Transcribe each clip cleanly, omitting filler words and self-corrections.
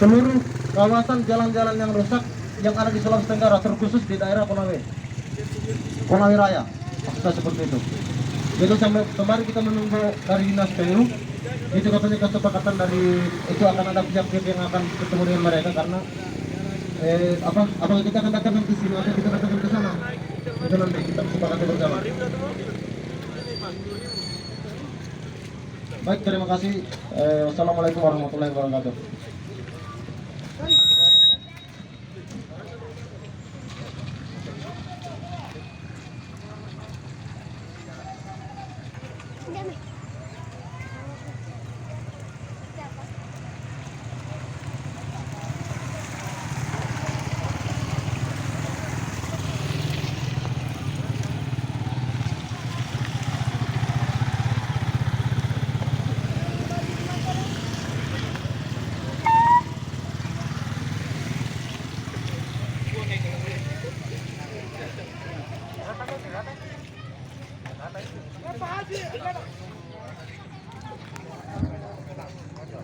seluruh kawasan jalan-jalan yang rusak yang ada di Sulawesi Tenggara, terkhusus di daerah Konawe Raya, maksudnya seperti itu. Jadi sampai kemarin kita menunggu dari dinas PU, itu katanya kesepakatan dari itu akan ada pihak-pihak yang akan ketemu dengan mereka karena apakah kita akan datang ke sini atau kita datang ke sana, itu nanti kita sepakati bersama. Baik, terima kasih. Wassalamualaikum warahmatullahi wabarakatuh.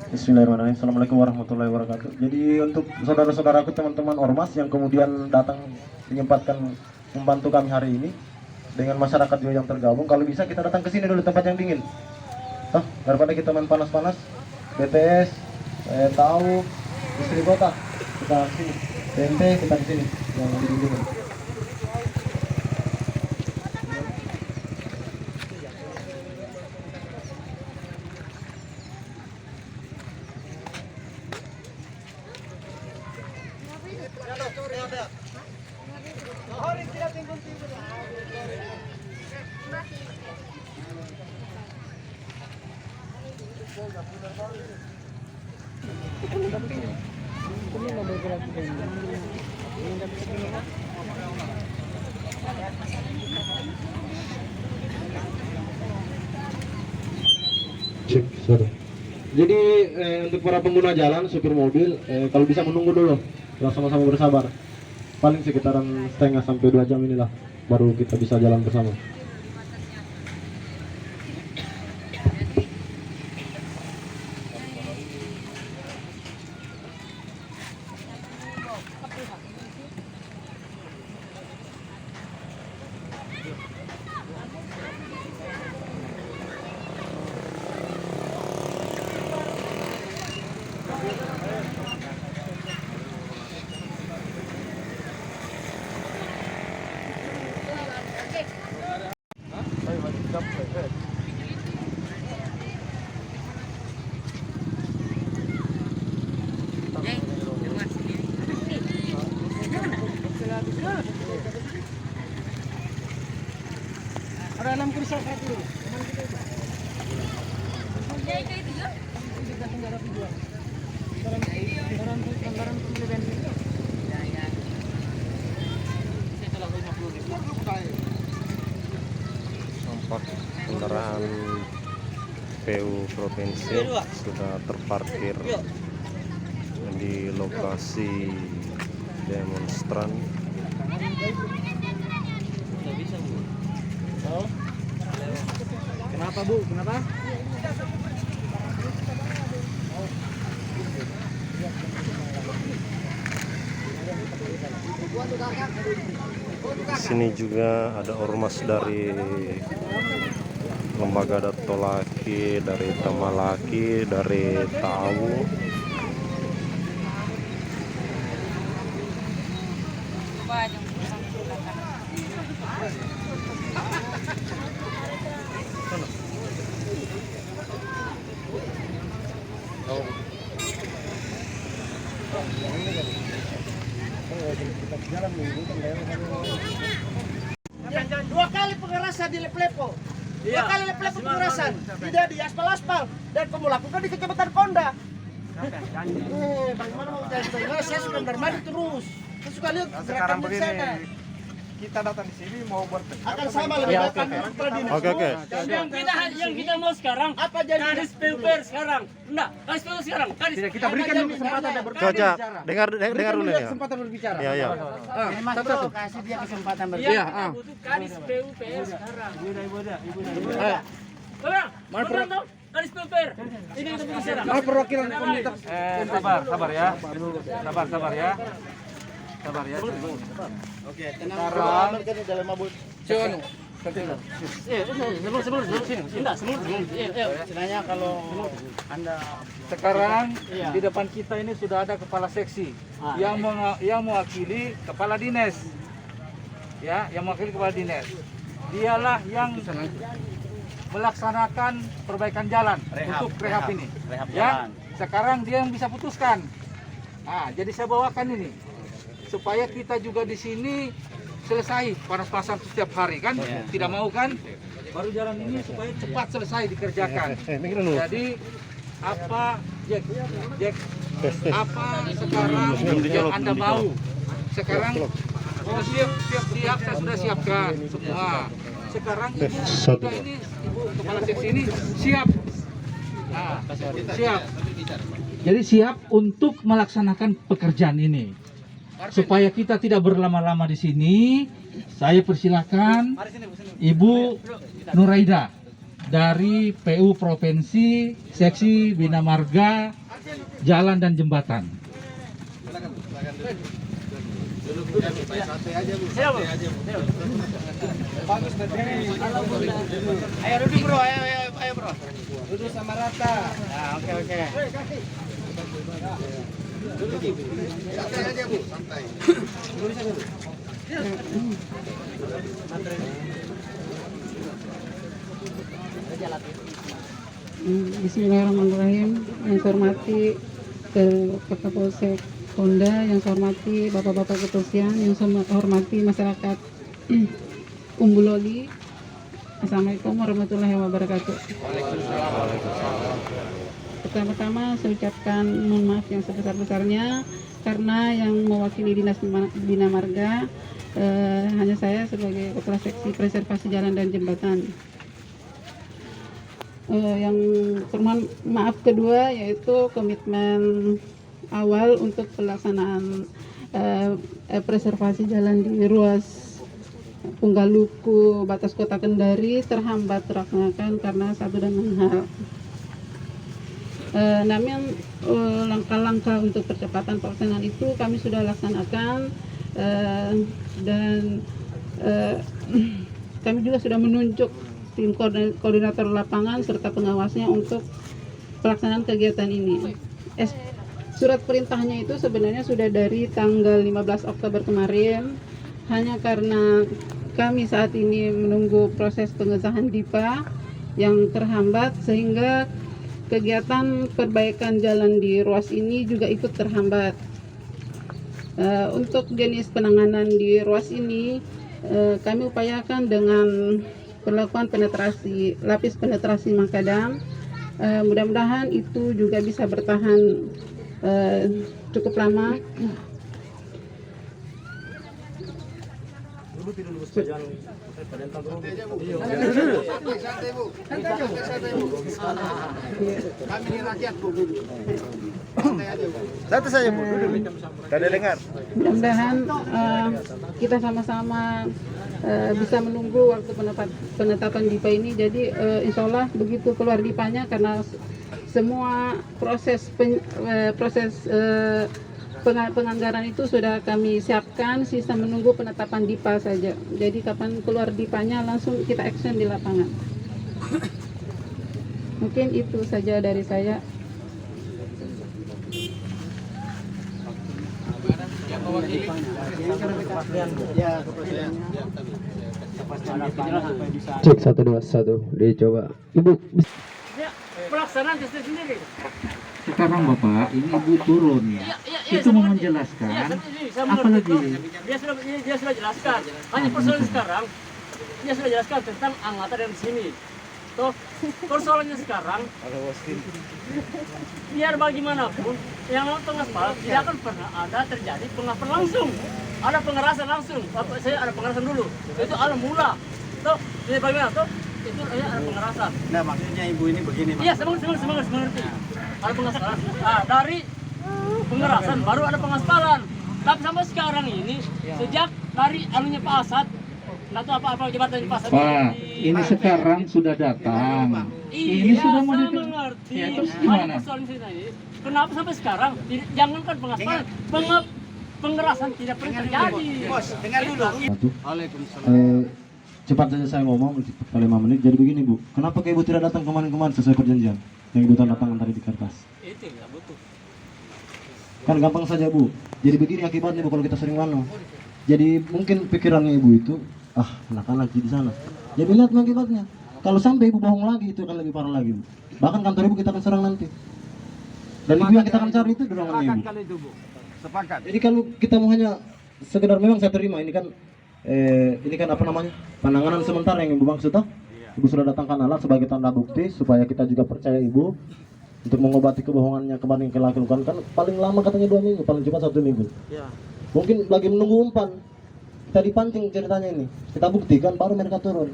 Bismillahirrahmanirrahim. Assalamualaikum warahmatullahi wabarakatuh. Jadi untuk saudara-saudaraku, teman-teman ormas yang kemudian datang menyempatkan membantu kami hari ini dengan masyarakat juga yang tergabung, kalau bisa kita datang ke sini dulu, tempat yang dingin. Daripada kita main panas-panas, BTS, tahu, istri kota, kita sini. TNT kita di sini yang dingin. Jadi untuk para pengguna jalan, supir mobil, kalau bisa menunggu dulu, sama-sama bersabar. Paling sekitaran setengah sampai 2 jam inilah, baru kita bisa jalan bersama. Ada 6 kursi satu. Nampak kendaraan PU Provinsi sudah terparkir di lokasi demonstran. Kenapa Bu? Kenapa? Di sini juga ada ormas dari Lembaga Datolaki, dari Tamalaki, dari Tawu. Dua kali pengerasan di Leplepo. Dua kali Leplepo pengerasan. Tidak di aspal-aspal. Dan kamu lakukan di Kecamatan Konda. Bagaimana mau saya? Saya sudah bermandi terus. Saya suka lihat Sekarang gerakan di begini, sana. kita datang di sini mau bertengkar. Akan sama lebih akan berdinas. Oke. Yang kita mau sekarang, Apa jadi kadis PUPR sekarang. Enggak, kadis PUPR sekarang. Kadis. Tidak, kita berikan dulu kesempatan dia berbicara. Coba dengar dulu ya. Kesempatan berbicara. Ya. Mas Bro, kasih dia kesempatan Yang berbicara. kita butuh kadis PUPR sekarang. Ibu. Benar? Mana Benar toh? Garis filter. Ini kita putus sekarang. Perwakilan komunitas. Sabar ya. Sabar ya. Sabar ya. Oke, sekarang Sebenarnya kalau Anda sekarang di depan kita ini sudah ada kepala seksi yang mewakili kepala dinas. Ya, yang mewakili kepala dinas. Dialah yang melaksanakan perbaikan jalan untuk rehab ini. Ya, sekarang dia yang bisa putuskan. Nah, jadi saya bawakan ini supaya kita juga di sini selesai panas-pasan setiap hari kan, tidak mau kan? Baru jalan ini supaya cepat selesai dikerjakan. Jadi apa Jack, apa sekarang yang Anda mau? Sekarang siap, saya sudah siapkan semua. Sekarang ibu sudah ini, ibu kepala seksi ini siap. Nah, siap. Jadi siap untuk melaksanakan pekerjaan ini. Supaya kita tidak berlama-lama di sini, saya persilakan Ibu Nuraida dari PU Provinsi Seksi Bina Marga Jalan dan Jembatan. Ayo duduk bro, ayo bro. Duduk sama rata. Nah, oke. Santai aja Bu, santai. Bismillahirrahmanirrahim. Yang saya hormati Kapolsek Honda, yang saya hormati Bapak-bapak kepolisian, yang saya hormati masyarakat Umbuloli. Assalamualaikum warahmatullahi wabarakatuh. Pertama-tama saya ucapkan mohon maaf yang sebesar-besarnya karena yang mewakili Dinas Bina Marga hanya saya sebagai Kepala Seksi Preservasi Jalan dan Jembatan. Yang permohon maaf kedua yaitu komitmen awal untuk pelaksanaan preservasi jalan di ruas Punggaluku batas Kota Kendari terhambat terlaksanakan karena satu dan lain hal. Namun langkah-langkah untuk percepatan pelaksanaan itu kami sudah laksanakan dan kami juga sudah menunjuk tim koordinator lapangan serta pengawasnya untuk pelaksanaan kegiatan ini. Surat perintahnya itu sebenarnya sudah dari tanggal 15 Oktober kemarin, hanya karena kami saat ini menunggu proses pengesahan DIPA yang terhambat sehingga kegiatan perbaikan jalan di ruas ini juga ikut terhambat. Untuk jenis penanganan di ruas ini kami upayakan dengan perlakuan lapis penetrasi makadam. Mudah-mudahan itu juga bisa bertahan cukup lama. Santai saja Bu, duduk. Tidak dengar. Mudah-mudahan kita sama-sama bisa menunggu waktu penetapan DIPA ini. Jadi insya Allah begitu keluar DIPA-nya, karena semua proses penganggaran itu sudah kami siapkan, sisa menunggu penetapan DIPA saja. Jadi kapan keluar DIPA-nya langsung kita action di lapangan. Mungkin itu saja dari saya. Cek 1 2 1 dicoba. Ibu Ya, pelaksanaan sendiri. Sekarang Bapak, ini Ibu turun. Itu mau menjelaskan. Apalagi Dia sudah jelaskan. Hanya persoalan sekarang, dia sudah jelaskan tentang angkatan yang di sini. Toh, persoalannya sekarang, biar bagaimanapun, yang pengaspal tidak akan pernah ada terjadi pengaspal langsung. Ada pengerasan langsung. Saya ada pengerasan dulu. Itu awal mula. Toh, ini bagaimana? Toh, itu ada pengerasan. Nah, maksudnya ibu ini begini, Mas. Iya, semangat mengerti. Ada pengaspalan. Nah, dari pengerasan baru ada pengaspalan. Tapi sampai sekarang ini, sejak dari anunya Pak Asad, Nggak tahu apa-apa jembatan di pasar. Pak, ini sekarang sudah datang. Ini Iya, sudah mau saya di... mengerti. Ya, terus Hanya gimana? persoalan di sini. Kenapa sampai sekarang? Jangankan pengaspalan, pengerasan tidak pernah terjadi. Bos, dengar dulu. Cepat saja saya ngomong, kali 5 menit. Jadi begini Bu, kenapa Ibu tidak datang kemarin-kemarin sesuai perjanjian yang Ibu tanda tangan tadi di kertas? Itu ya betul. Kan gampang saja Bu. Jadi begini akibatnya Bu kalau kita sering mano. Jadi mungkin pikirannya Ibu itu, anak-anak di sana. Jadi lihat akibatnya. Kalau sampai Ibu bohong lagi itu akan lebih parah lagi Bu. Bahkan kantor Ibu kita akan serang nanti. Dan Ibu yang kita akan cari itu dorongan Ibu. Sepakat. Jadi kalau kita mau hanya sekedar memang saya terima ini kan apa namanya, penanganan sementara yang Ibu maksud toh? Ibu sudah datangkan alat sebagai tanda bukti supaya kita juga percaya Ibu untuk mengobati kebohongannya kemarin yang dilakukan. Kan paling lama katanya 2 minggu, paling cepat 1 minggu. Mungkin lagi menunggu umpan, kita dipancing ceritanya ini, kita buktikan baru mereka turun.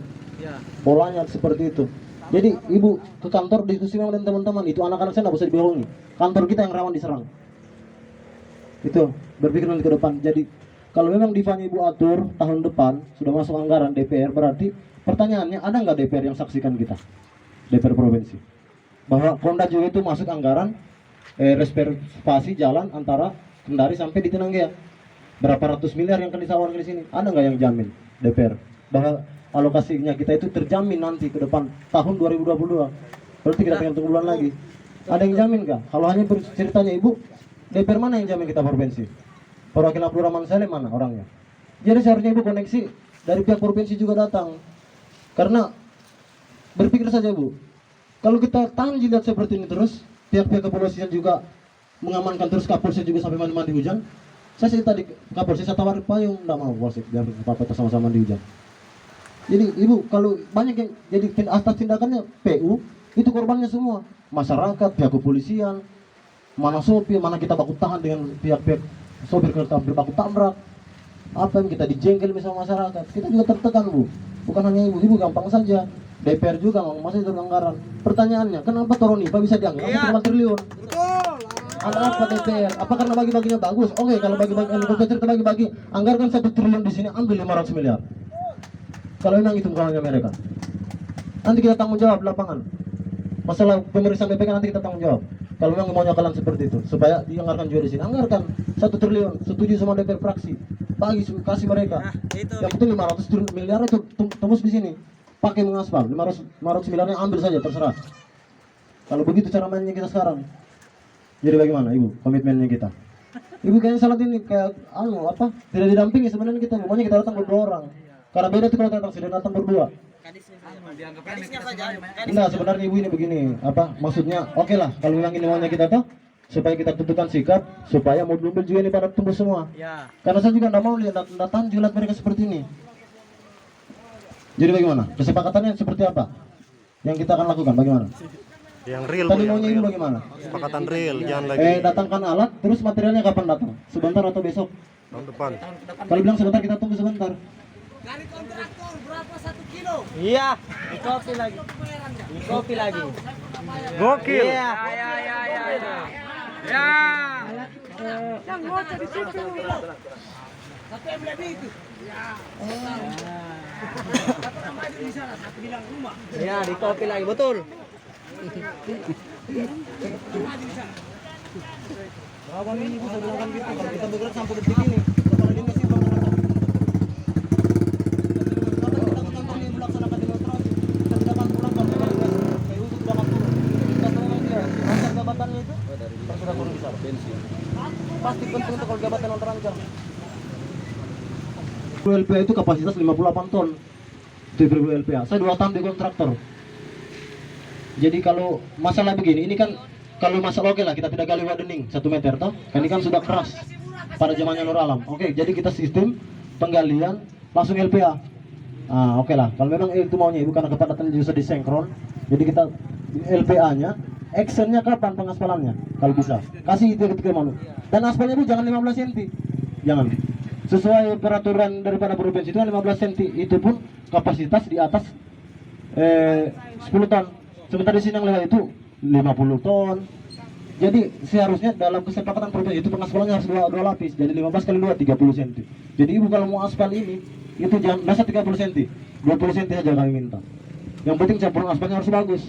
Polanya seperti itu. Jadi Ibu ke kantor diskusi dengan teman-teman, itu anak-anak saya nggak bisa dibohongi. Kantor kita yang rawan diserang. Itu berpikir nanti ke depan. Jadi kalau memang divanya Ibu atur tahun depan sudah masuk anggaran DPR, berarti pertanyaannya ada nggak DPR yang saksikan kita, DPR provinsi, bahwa Konda juga itu masuk anggaran reservasi jalan antara Kendari sampai di Tenanggea, berapa ratus miliar yang akan disawarkan di sini, ada nggak yang jamin DPR bahwa alokasinya kita itu terjamin nanti ke depan tahun 2022, berarti kita tinggal tunggu bulan lagi. Ada yang jamin nggak? Kalau hanya ceritanya Ibu, DPR mana yang jamin kita provinsi? Perwakilan Abdurrahman Saleh mana orangnya? Jadi seharusnya Ibu koneksi dari pihak provinsi juga datang. Karena berpikir saja Bu, kalau kita tahan jilat seperti ini terus, pihak-pihak kepolisian juga mengamankan terus, Kapolsek juga sampai mandi-mandi hujan. Saya tadi Kapolsek saya tawar payung, enggak mau Kapolsek biar apa-apa sama-sama mandi hujan. Jadi Ibu, kalau banyak yang jadi atas tindakannya PU, itu korbannya semua. Masyarakat, pihak kepolisian, mana sopir, mana kita baku tahan dengan pihak-pihak sopir kereta berbaku tabrak, apa yang kita dijengkel sama masyarakat, kita juga tertekan Bu. Bukan hanya Ibu gampang saja, DPR juga masih turun anggaran. Pertanyaannya, kenapa Toronipa bisa dianggap 1 triliun? Betul. Ada apa DPR? Apa karena bagi-baginya bagus? Oke, kalau bagi-bagi, cerita bagi-bagi, anggarkan 1 triliun di sini, ambil 500 miliar. Kalau memang itu bukan hanya mereka, nanti kita tanggung jawab lapangan. Masalah pemeriksaan BPK nanti kita tanggung jawab. Kalau memang maunya kalian seperti itu, supaya dianggarkan juga di sini, anggarkan 1 triliun, setuju sama DPR fraksi, bagi kasih mereka. Yang penting 500 miliar itu tembus di sini, pakai mengaspal, 500 miliarnya ambil saja terserah. Kalau begitu cara mainnya kita sekarang. Jadi bagaimana Ibu komitmennya kita? Ibu kayaknya salah ini kayak tidak didampingi sebenarnya kita, pokoknya kita datang berdua orang. Karena beda itu kalau datang berdua. Enggak, sebenarnya Ibu ini begini, maksudnya oke lah kalau memang ini maunya kita toh, supaya kita tentukan sikap, supaya mobil-mobil juga ini pada tumbuh semua. Karena saya juga tidak mau datang jilat mereka seperti ini. Jadi bagaimana? Kesepakatannya seperti apa? Yang kita akan lakukan bagaimana? Yang real. Tadi maunya Ibu bagaimana? Kesepakatan real, jangan lagi Datangkan alat, terus materialnya kapan datang? Sebentar atau besok? tahun depan. Kalau bilang sebentar, kita tunggu sebentar. Dari kontraktor berapa 1 kilo? Iya, kopi lagi. Kopi lagi. Gokil. Iya. Ya. Yang ngoceh di situ. Tapi yang lebih itu. Ya. Apa namanya di sana? Satu bilang rumah. Iya, di kopi lagi, betul. Abang ini bisa bilangkan gitu, kalau kita bergerak sampai detik ini, kepala dinas itu melaksanakan demonstrasi, kita tidak akan pulang kalau PU itu tidak akan turun. Kita turun dia, masa jabatannya itu, sudah turun di sana. Pasti penting untuk kalau jabatan yang terancam. LPA itu kapasitas 58 ton. Itu LPA. Saya 2 tahun di kontraktor. Jadi kalau masalah begini, ini kan kalau masalah oke lah kita tidak gali widening 1 meter toh, kan ini kan sudah keras pada zamannya Nur Alam. Oke, jadi kita sistem penggalian langsung LPA. Oke lah, kalau memang itu maunya Ibu karena kepadatan juga disenkron, jadi kita LPA-nya, actionnya kapan pengaspalannya? Kalau bisa, kasih itu ketika mana. Dan aspalnya Ibu jangan 15 cm, jangan. Sesuai peraturan daripada provinsi itu 15 cm, itu pun kapasitas di atas 10 ton. Sementara di sini yang lewat itu 50 ton. Jadi seharusnya dalam kesepakatan provinsi itu pengaspalannya harus 2 lapis. Jadi 15 kali 2 30 cm. Jadi Ibu kalau mau aspal ini itu jangan masa 30 cm, 20 cm aja kami minta. Yang penting campuran aspalnya harus bagus.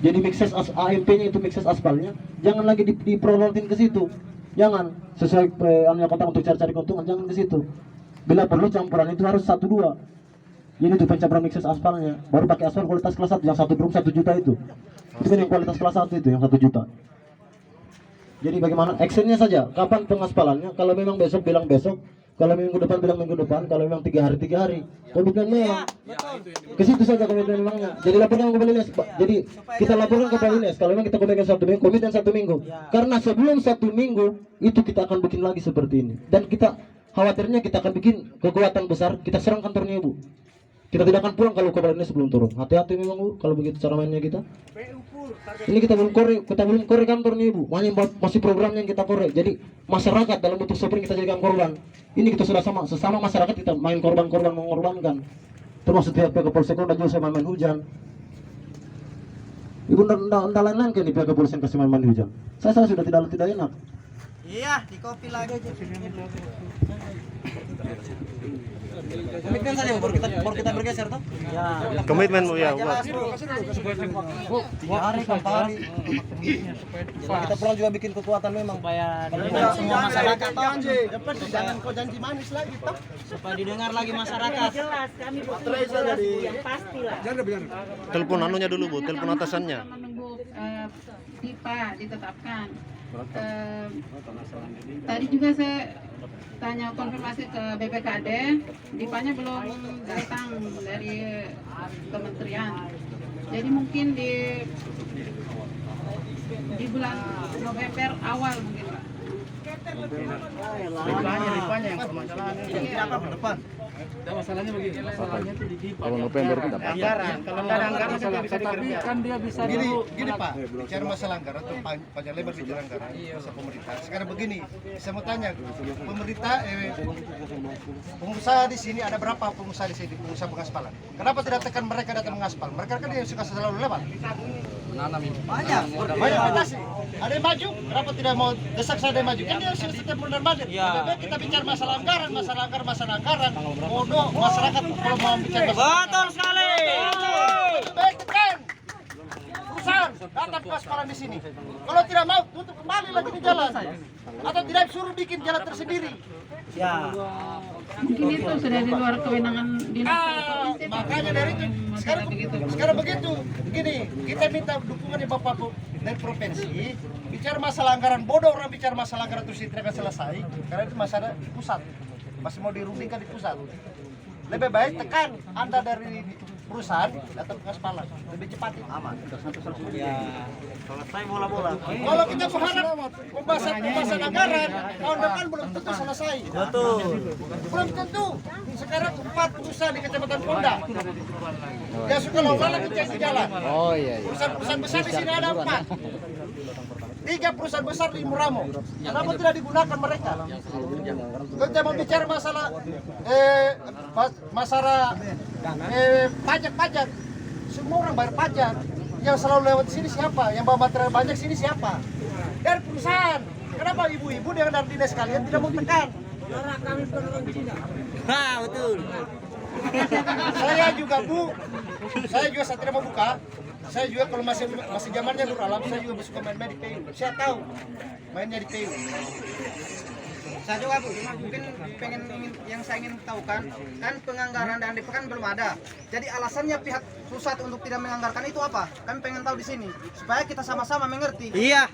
Jadi mixes AMP-nya itu mixes aspalnya, jangan lagi diprolotin ke situ. Jangan sesuai anu kotak untuk cari-cari keuntungan, jangan ke situ. Bila perlu campuran itu harus 1-2. Ini tuh pencampuran mixes aspalnya. Baru pakai aspal kualitas kelas 1 yang 1 drum 1 juta itu. Itu kan yang kualitas kelas 1 itu yang 1 juta. Jadi bagaimana actionnya saja, kapan pengaspalannya? Kalau memang besok bilang besok, kalau minggu depan bilang minggu depan, kalau memang 3 hari. Komitmen memang. Ke situ saja komitmen memangnya. Jadi laporkan ke Balines. Jadi kita laporkan ke Balines kalau memang kita komitmen 1 minggu, komitmen 1 minggu. Karena sebelum 1 minggu itu kita akan bikin lagi seperti ini. Dan kita khawatirnya kita akan bikin kekuatan besar, kita serang kantornya Ibu. Kita tidak akan pulang kalau ke Balines sebelum turun. Hati-hati memang Bu, kalau begitu cara mainnya kita. Ini kita belum korek kantornya Ibu. Masih program yang kita korek. Jadi masyarakat dalam bentuk sopir kita jadikan korban. Ini kita sudah sesama masyarakat kita main korban-korban mengorbankan. Termasuk pihak kepolisian dan juga sama main hujan. Ibu ndak lain-lain kan di pihak kepolisian kasih main hujan. Saya sudah tidak enak. Iya, di kopi lagi. Komitmen saja baru kita bergeser toh. Ya. Komitmen Bu ya. Jelas, Bu. 3 hari kembali. Kita pulang juga bikin kekuatan memang supaya didengar semua masyarakat toh. Jangan kau janji manis lagi toh. Supaya didengar lagi masyarakat. Jelas, kami butuh jelas yang pastilah. Telepon anunya dulu Bu, telepon atasannya. Menunggu pipa ditetapkan. Tadi juga saya tanya konfirmasi ke BPKD, dipanya belum datang dari kementerian. Jadi mungkin di bulan November awal mungkin Pak. Lipanya yang permasalahan. Tidak apa depan. Masalahnya begini, masalahnya itu di DIPA. Kalau November itu dapat. Anggaran, kalau nggak ada anggaran Masalah, bisa tapi dikerja. kan dia bisa Gini, dulu gini Pak, bicara masalah anggaran atau panjang lebar bicara anggaran, masa pemerintah. Sekarang begini, saya mau tanya, pemerintah, pengusaha di sini ada berapa pengusaha di sini, pengusaha pengaspalan? Kenapa tidak tekan mereka datang mengaspal? Mereka kan yang suka selalu lewat. Banyak batasi. Ada yang maju, kenapa tidak mau desak saya ada yang maju? Kan dia sudah setiap bulan budget. Kita bicara masalah anggaran. Bodoh masyarakat kalau mau bicara. Betul sekali. Baik tekan. Perusahaan datang pengaspalan di sini. Kalau tidak mau tutup kembali lagi di jalan. Atau tidak suruh bikin jalan tersendiri. Ya. Mungkin itu sudah di luar kewenangan dinas. Makanya dari itu sekarang begitu. Begini, kita minta dukungan dari Bapak dari provinsi. Bicara masalah anggaran, bodoh orang bicara masalah anggaran terus tidak akan selesai. Karena itu masalah pusat. Masih mau dirundingkan di pusat. Lebih baik tekan Anda dari perusahaan datang ke pengaspalan. Lebih cepat itu. Aman. Ya. Selesai bola-bola. Kalau kita berharap pembahasan anggaran tahun depan belum tentu selesai. Betul. Belum tentu. Sekarang 4 perusahaan di Kecamatan Ponda. Yang suka lalu di jalan. Oh iya. Perusahaan besar di sini ada 4. 3 perusahaan besar di Muramo. Kenapa tidak digunakan mereka? Kita mau bicara masalah pajak. Semua orang bayar pajak. Yang selalu lewat sini siapa? Yang bawa material banyak sini siapa? Dari perusahaan. Kenapa ibu-ibu dengan dinas kalian tidak mau tekan? Nah, betul. Saya juga saya tidak mau buka. Saya juga kalau masih zamannya Nur Alam, saya juga suka main di PU. Saya tahu mainnya di PU. Saya juga Bu, mungkin yang saya ingin tahu kan penganggaran dan DP kan belum ada. Jadi alasannya pihak pusat untuk tidak menganggarkan itu apa? Kami pengen tahu di sini supaya kita sama-sama mengerti. Iya.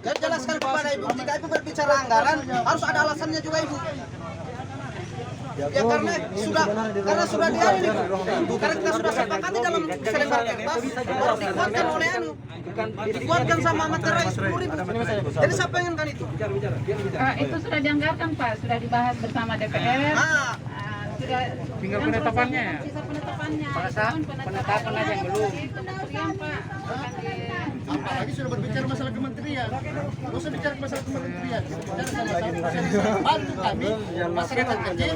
Dan jelaskan kepada Ibu, jika Ibu berbicara anggaran harus ada alasannya juga Ibu. Ya karena sudah diambil Bu. Karena kita sudah sepakati dalam selebar kertas harus dikuatkan oleh dikuatkan sama materai 10.000. Jadi saya pengen kan itu. Itu sudah dianggarkan Pak, sudah dibahas bersama DPR. Sudah tinggal penetapannya. Sisa penetapannya. Penetapan aja yang belum. Kementerian Pak. Apalagi sudah berbicara masalah kementerian. Nggak usah bicara masalah kementerian. Bicara sama-sama. Bantu kami, masyarakat kecil,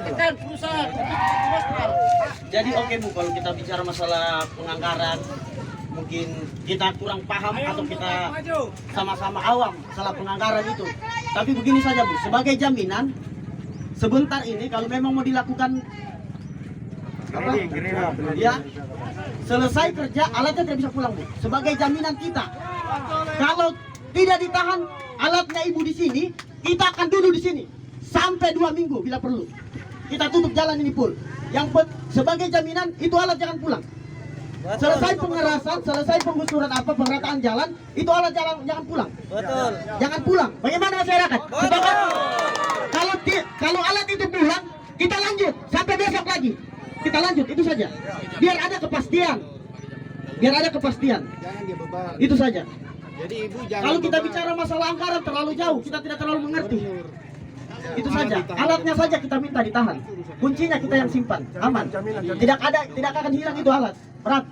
tekan perusahaan. Jadi oke Bu, kalau kita bicara masalah penganggaran mungkin kita kurang paham atau kita sama-sama awam masalah penganggaran itu. Tapi begini saja Bu, sebagai jaminan sebentar ini kalau memang mau dilakukan apa? Ya, selesai kerja alatnya tidak bisa pulang, Bu. Sebagai jaminan kita, kalau tidak ditahan alatnya Ibu di sini, kita akan duduk di sini sampai 2 minggu bila perlu. Kita tutup jalan ini full. Sebagai jaminan itu alat jangan pulang. Selesai pengerasan, selesai penggusuran apa pemerataan jalan, itu alat jangan pulang. Betul. Jangan pulang. Bagaimana masyarakat? Sepakat? Kalau alat itu pulang, kita lanjut sampai besok lagi. Kita lanjut itu saja. Biar ada kepastian. Biar ada kepastian. Itu saja. Jadi Ibu jangan Kalau kita bicara masalah anggaran terlalu jauh, kita tidak terlalu mengerti. Itu saja. Alatnya saja kita minta ditahan. Kuncinya kita yang simpan, aman. Tidak akan hilang itu alat. Berat.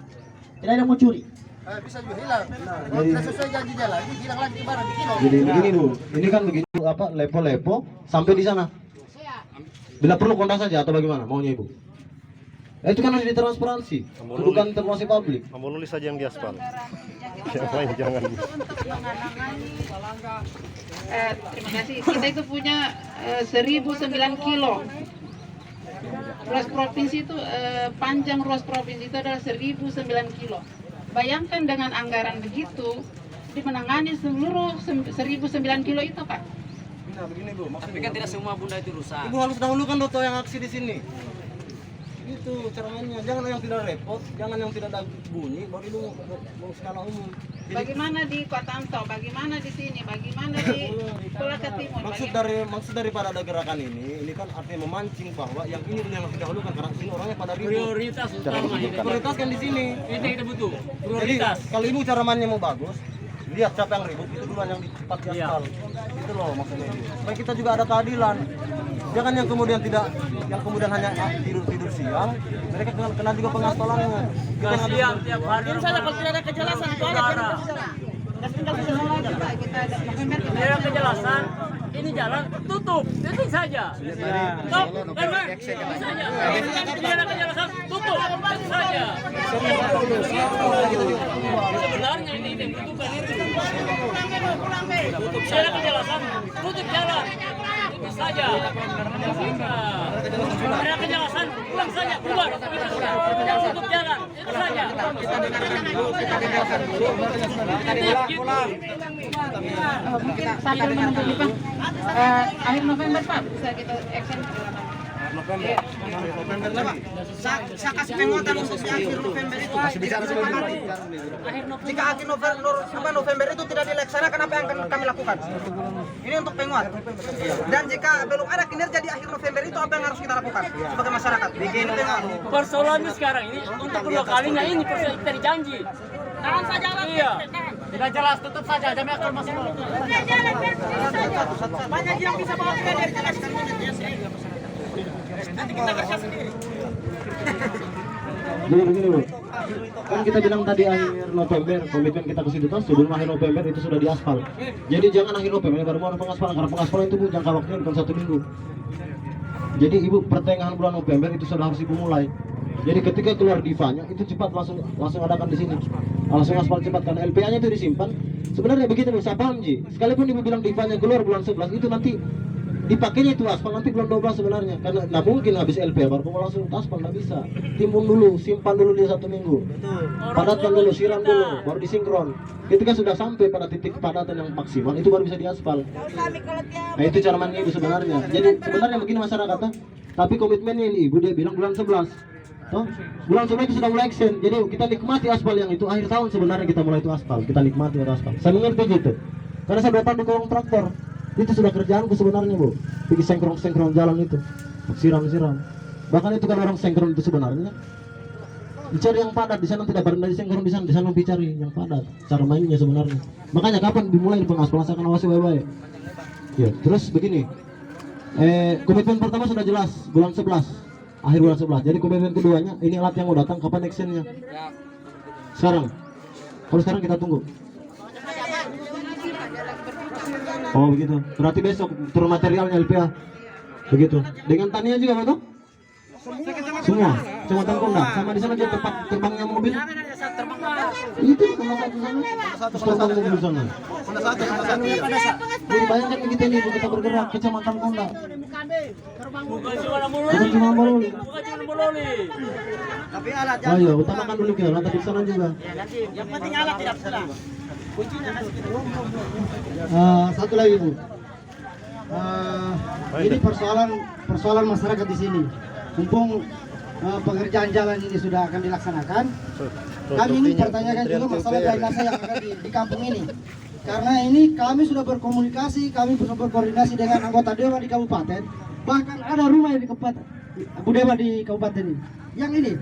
Tidak ada yang mau curi. bisa juga hilang. Kalau tidak sesuai janji jalan, ini hilang lagi barang di kilo. Jadi begini Bu, ini kan begitu apa lepo-lepo sampai di sana. Bila perlu kontak saja atau bagaimana maunya Ibu? Itu kan harus ditransparansi, bukan informasi publik. Kamu nulis saja yang di aspal. Yang lain jangan. Terima kasih. Kita itu punya 1009 kilo. Ruas provinsi itu panjang ruas provinsi itu adalah 1009 kilo. Bayangkan dengan anggaran begitu dimenangani seluruh 1009 kilo itu, Pak. Nah, begini Bu, Tapi kan tidak semua bunda itu rusak. Ibu harus dahulukan Doto yang aksi di sini. Itu caranya, jangan yang tidak repot, jangan yang tidak ada bunyi, baru itu mau skala umum. Jadi, Bagaimana di Kuatanto, bagaimana di sini, bagaimana di Kolaka Timur. maksud daripada ada gerakan ini kan artinya memancing bahwa yang ini dulu yang harus didahulukan karena sini orangnya pada ribut. Prioritas utama ini. Prioritas kan di sini. Ini kita butuh. Jadi Prioritas. kalau Ibu cara mainnya mau bagus, lihat siapa yang ribut itu duluan yang cepat di aspal. Itu loh maksudnya. Supaya kita juga ada keadilan. Jangan yang kemudian hanya tidur siang, mereka kena juga pengaspalannya. Kasihan tiap hari. Salah kalau tidak ada kejelasan itu ada Tidak ada kejelasan. Ini jalan tutup, itu saja. Stop, itu saja. Tidak ada kejelasan, tutup, itu saja. Sebenarnya ini dibutuhkan itu. Tidak ada kejelasan, tutup jalan. Itu saja. Tidak ada kejelasan, pulang saja, keluar. Tutup jalan, itu saja. mungkin sambil menunggu di Pak. Akhir November Pak bisa kita action. November lagi. Saya kasih penguatan untuk di akhir November itu. Jika akhir November itu tidak dilaksanakan, apa yang akan kami lakukan? Ini untuk penguat. Dan jika belum ada kinerja di akhir November itu, apa yang harus kita lakukan sebagai masyarakat? Bikin penguat. Persoalannya sekarang ini untuk kedua kalinya ini persoalan kita dijanji. Tahan saja lah. Iya. Tidak jelas, tutup saja. Jam akan masuk. Banyak yang bisa bawa kita dari jelas. Nanti kita kerja sendiri. Jadi begini Bu, kan kita bilang tadi akhir November, komitmen kita ke situ kan sebelum akhir November itu sudah diaspal. Jadi jangan akhir November baru mau pengaspalan, karena pengaspalan itu Bu jangka waktunya bukan 1 minggu. Jadi Ibu pertengahan bulan November itu sudah harus Ibu mulai. Jadi ketika keluar divanya itu cepat langsung adakan di sini. Langsung aspal cepat karena LPA-nya itu disimpan. Sebenarnya begitu Bu, saya paham Ji. Sekalipun Ibu bilang divanya keluar bulan 11 itu nanti dipakainya itu aspal nanti bulan 12 sebenarnya, karena nggak mungkin habis LPA baru mau langsung aspal, nggak bisa. Timbun dulu, simpan dulu dia 1 minggu, padatkan dulu, siram dulu, baru disinkron. Ketika sudah sampai pada titik padatan yang maksimal itu baru bisa diaspal. Nah itu cara mainnya Ibu sebenarnya. Jadi sebenarnya begini masyarakat, tapi komitmennya ini Ibu dia bilang bulan 11. Bulan 11 itu sudah mulai action. Jadi kita nikmati aspal yang itu akhir tahun sebenarnya kita mulai itu aspal, kita nikmati itu aspal. Saya mengerti gitu, karena saya berapa dukung traktor. Itu sudah kerjaanku sebenarnya Bu, bikin sengkron jalan itu, siram. Bahkan itu kan orang sengkron itu sebenarnya dicari yang padat, di sana tidak berenda di sengkron, di sana dicari yang padat. Cara mainnya sebenarnya. Makanya kapan dimulai pengaspalan saya akan awasi baik-baik. Ya, terus begini. Komitmen pertama sudah jelas bulan 11, akhir bulan 11. Jadi komitmen keduanya ini alat yang mau datang kapan actionnya? Sekarang. Kalau sekarang kita tunggu. Oh begitu. Berarti besok turun materialnya LPA. Begitu. Dengan taninya juga betul? Semua. Kecamatan Konda. Sama di sana juga tempat terbangnya mobil. Itu sama satu sana. Terus terbang mobil di sana. Jadi bayangkan kita ini kita bergerak Kecamatan Konda. Bukan cuma Nambololi. Bukan cuma Nambololi. Bukan cuma Nambololi. Tapi alat Ayo, utamakan dulu ke lantai di sana juga. yang penting alat tidak pulang. Kuncinya masih Satu lagi Bu. Ini persoalan masyarakat di sini. Mumpung pengerjaan jalan ini sudah akan dilaksanakan, kami ini pertanyakan juga masalah drainase yang ada di kampung ini. Karena ini kami sudah berkomunikasi, kami sudah berkoordinasi dengan anggota dewan di kabupaten. Bahkan ada rumah yang di kabupaten, Bu Dewa di kabupaten ini. Yang ini,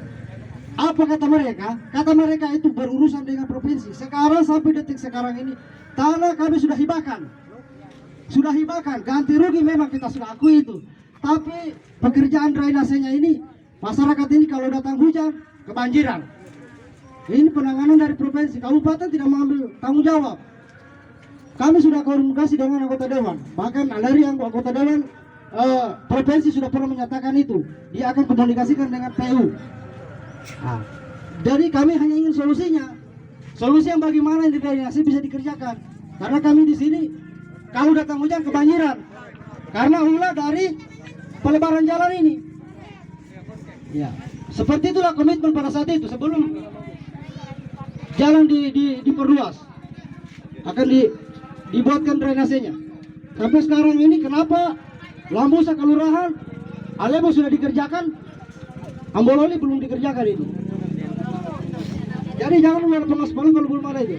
apa kata mereka? Kata mereka itu berurusan dengan provinsi. Sekarang sampai detik sekarang ini, tanah kami sudah hibahkan. Sudah hibahkan, ganti rugi memang kita sudah akui itu. Tapi pekerjaan drainasenya ini, masyarakat ini kalau datang hujan, kebanjiran. Ini penanganan dari provinsi, kabupaten tidak mengambil tanggung jawab. Kami sudah komunikasi dengan anggota dewan, bahkan dari anggota dewan provinsi sudah pernah menyatakan itu, dia akan komunikasikan dengan PU. Nah, jadi kami hanya ingin solusi yang bagaimana ini drainase bisa dikerjakan. Karena kami di sini kalau datang hujan kebanjiran, karena ulah dari pelebaran jalan ini. Ya, seperti itulah komitmen pada saat itu sebelum jalan diperluas, akan dibuatkan drainasenya. Sampai sekarang ini kenapa Lambusa Kelurahan Alebo sudah dikerjakan, Ambololi belum dikerjakan itu. Jadi jangan mulai pengaspalan kalau belum ada itu.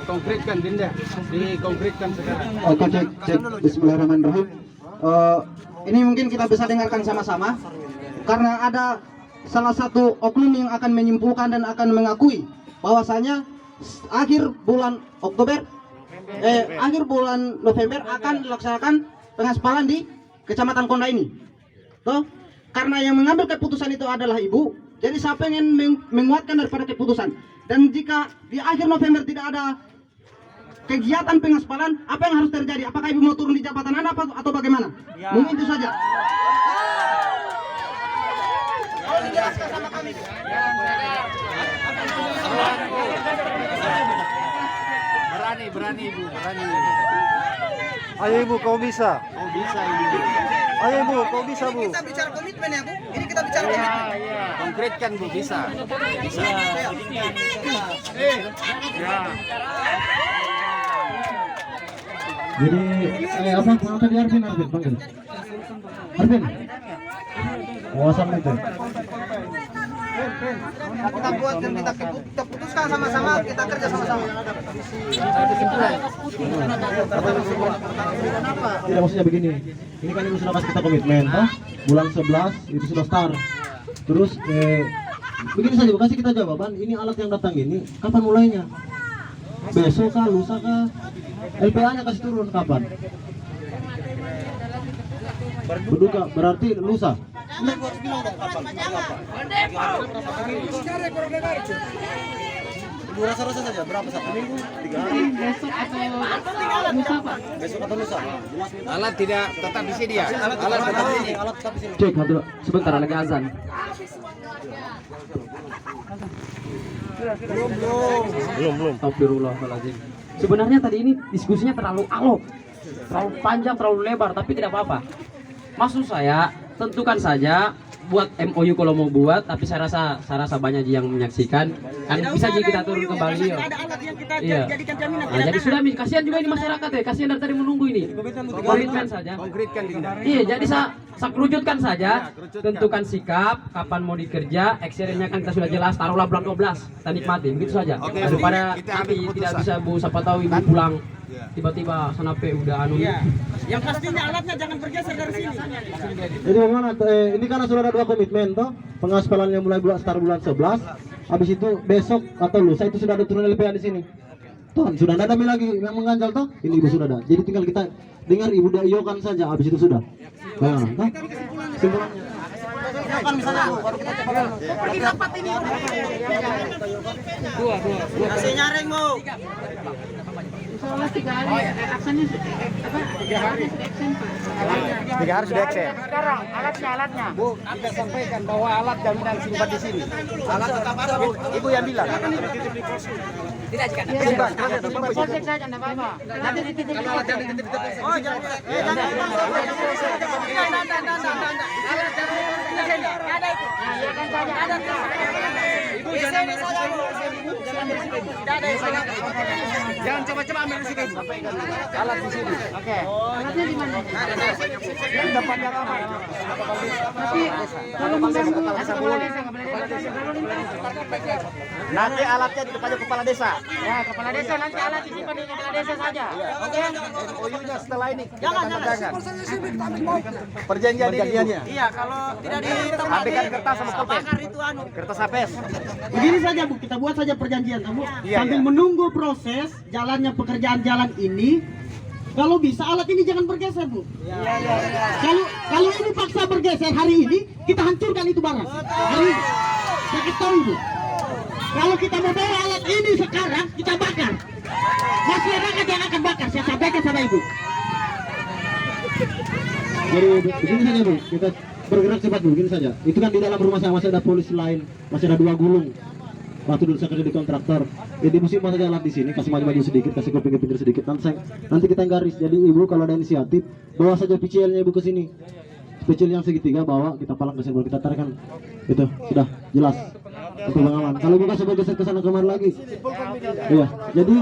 Konkretkan Dinda, dikonkretkan sekarang. Oke, cek. Bismillahirrahmanirrahim. Ini mungkin kita bisa dengarkan sama-sama, karena ada salah satu oknum yang akan menyimpulkan dan akan mengakui bahwasanya akhir bulan November akan dilaksanakan pengaspalan di Kecamatan Konda ini. Toh, karena yang mengambil keputusan itu adalah Ibu, jadi saya pengen menguatkan daripada keputusan. Dan jika di akhir November tidak ada kegiatan pengaspalan, apa yang harus terjadi? Apakah Ibu mau turun di jabatan Anda atau bagaimana? Ya. Mungkin itu saja. Dijelaskan sama kami. Berani Ibu, berani. Ayo Ibu, kau bisa. Oh bisa Ibu. Ayo Ibu, kau bisa Bu. Kita bicara komitmen ya Bu. Ini kita bicara komitmen. Konkretkan Bu, bisa. Bisa. Jadi apa tadi Arvin panggil. Arvin. Wawasan itu. Kita buat dan kita putuskan sama-sama, kita kerja sama-sama. Tidak, maksudnya begini. Ini kan Ibu sudah kasih kita komitmen, toh? Bulan 11 itu sudah start. Terus begini saja, kasih kita jawaban. Ini alat yang datang ini kapan mulainya? Besok kah, lusa kah? LPA-nya kasih turun kapan? Berduka berarti lusa. Ibu rasa-rasa saja berapa satu minggu? 3 hari? Besok atau lusa Pak? Besok atau lusa? Alat tidak tetap di sini ya? Alat tetap di sini. Alat tetap di sini. Cek satu, sebentar lagi azan. Belum. Astagfirullahaladzim. Sebenarnya tadi ini diskusinya terlalu alot, terlalu panjang, terlalu lebar, tapi tidak apa-apa. Maksud saya, tentukan saja buat MOU kalau mau buat, tapi saya rasa banyak yang menyaksikan, kan bisa jadi kita turun kembali. Iya. Nah, jadi sudah, kasihan juga ini masyarakat ya, kasihan dari tadi menunggu ini. Komitmen saja. Konkretkan Dinda. Iya, jadi saya kerucutkan saja, tentukan sikap, kapan mau dikerja, actionnya kan kita sudah jelas, taruhlah bulan 12, kita nikmati, begitu saja. Daripada nanti tidak bisa Bu, siapa tahu Ibu pulang, tiba-tiba Sanape udah anu. Yang pastinya alatnya jangan bergeser dari sini. Jadi bagaimana? Ini karena sudah ada 2 komitmen, toh? Pengaspalannya mulai start bulan 11. Habis itu besok atau lusa itu sudah ada turun LPA di sini. Tuh, sudah ada lagi yang mengganjal toh? Ini Ibu sudah ada. Jadi tinggal kita dengar Ibu dayokan saja, habis itu sudah. Bagaimana? Kesimpulannya. Silakan misalnya Bu, baru kita coba. Pergi dapat ini. Dua. Kasih nyaring Bu. Soalnya 3 hari aksennya apa? 3 hari sudah aksen Pak. 3 hari sudah eksen. Sekarang alatnya. Bu, kita sampaikan bahwa alat jaminan simpan di sini. Alat tetap ada Bu. Ibu yang bilang. Tidak jika. Polsek saja enggak apa-apa. Nanti dititip. Oh, jangan. Jangan. Ada itu. Ya kan saja. Ada. Ibu jangan saja Bu. Jangan coba-coba ambil di sini. Alat di sini. Oke. Alatnya di mana? Yang depannya ramai. Tapi kalau mengganggu kepala desa nggak boleh lintas. Nanti alatnya di depannya kepala desa. Ya, kepala desa nanti alat disimpan di kepala desa saja. Oke. MOU-nya setelah ini. Jangan. Perjanjiannya. Iya, kalau tidak ditempati. Ambilkan kertas sama pulpen. Kertas HPS. Begini saja Bu, kita buat saja perjanjian Bu. Sambil menunggu proses jalannya pekerjaan jalan ini. Kalau bisa alat ini jangan bergeser Bu. Iya. Kalau ini paksa bergeser hari ini, kita hancurkan itu barang. Hari ini. Saya kasih tahu Ibu. Kalau kita mau bawa alat ini sekarang, kita bakar. Masyarakat yang akan bakar, saya sampaikan sama Ibu. Jadi begini saja Bu, kita bergerak cepat Bu, begini saja. Itu kan di dalam rumah saya masih ada polisi lain, masih ada 2 gulung. Waktu dulu saya kerja di kontraktor, jadi musim saja alat di sini, kasih maju-maju sedikit, kasih ke pinggir-pinggir sedikit. Nanti kita garis. Jadi Ibu kalau ada inisiatif, bawa saja PCL-nya Ibu ke sini. PCL yang segitiga bawa, kita palang ke sini, kita tarikkan. Itu sudah jelas. Untuk pengaman. Kalau bukan coba geser ke sana kemari lagi. Iya. Jadi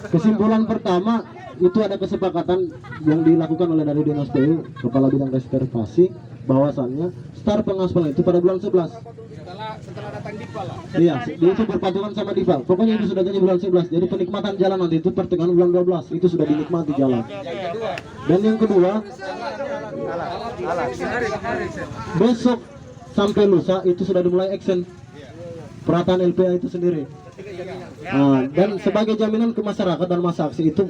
kesimpulan pertama itu ada kesepakatan yang dilakukan oleh dari Dinas PU Kepala Bidang Reservasi bahwasannya start pengaspalan itu pada bulan 11. Setelah datang Diva lah. Iya, dia itu berpatungan sama Diva. Pokoknya itu sudah jadi bulan 11. Jadi penikmatan jalan nanti itu pertengahan bulan 12 itu sudah dinikmati jalan. Dan yang kedua, besok sampai lusa itu sudah dimulai action perataan LPA itu sendiri. Nah, dan sebagai jaminan ke masyarakat dan masa aksi itu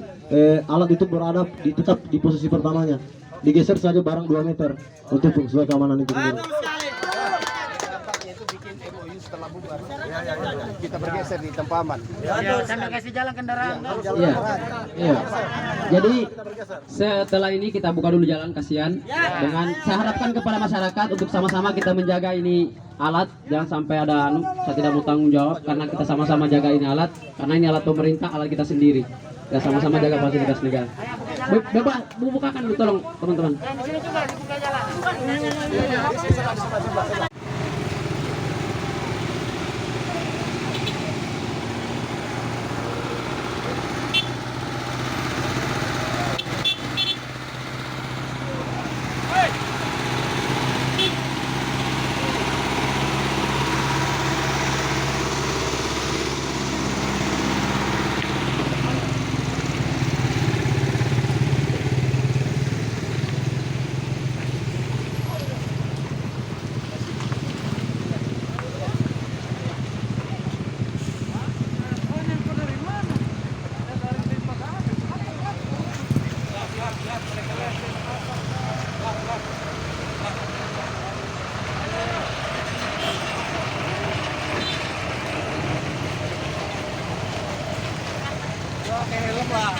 alat itu berada tetap di posisi pertamanya. Digeser saja barang 2 meter untuk sesuai keamanan itu sendiri. Setelah bubar, kita bergeser di tempat aman. Sambil kasih jalan kendaraan. Iya. Jadi setelah ini kita buka dulu jalan, kasihan. Dengan saya harapkan kepada masyarakat untuk sama-sama kita menjaga ini alat, jangan sampai ada saya tidak mau tanggung jawab karena kita sama-sama jaga ini alat, karena ini alat pemerintah, alat kita sendiri. Ya sama-sama jaga fasilitas negara. Bukakan dulu tolong teman-teman. Di sini juga dibuka jalan. Helm lah.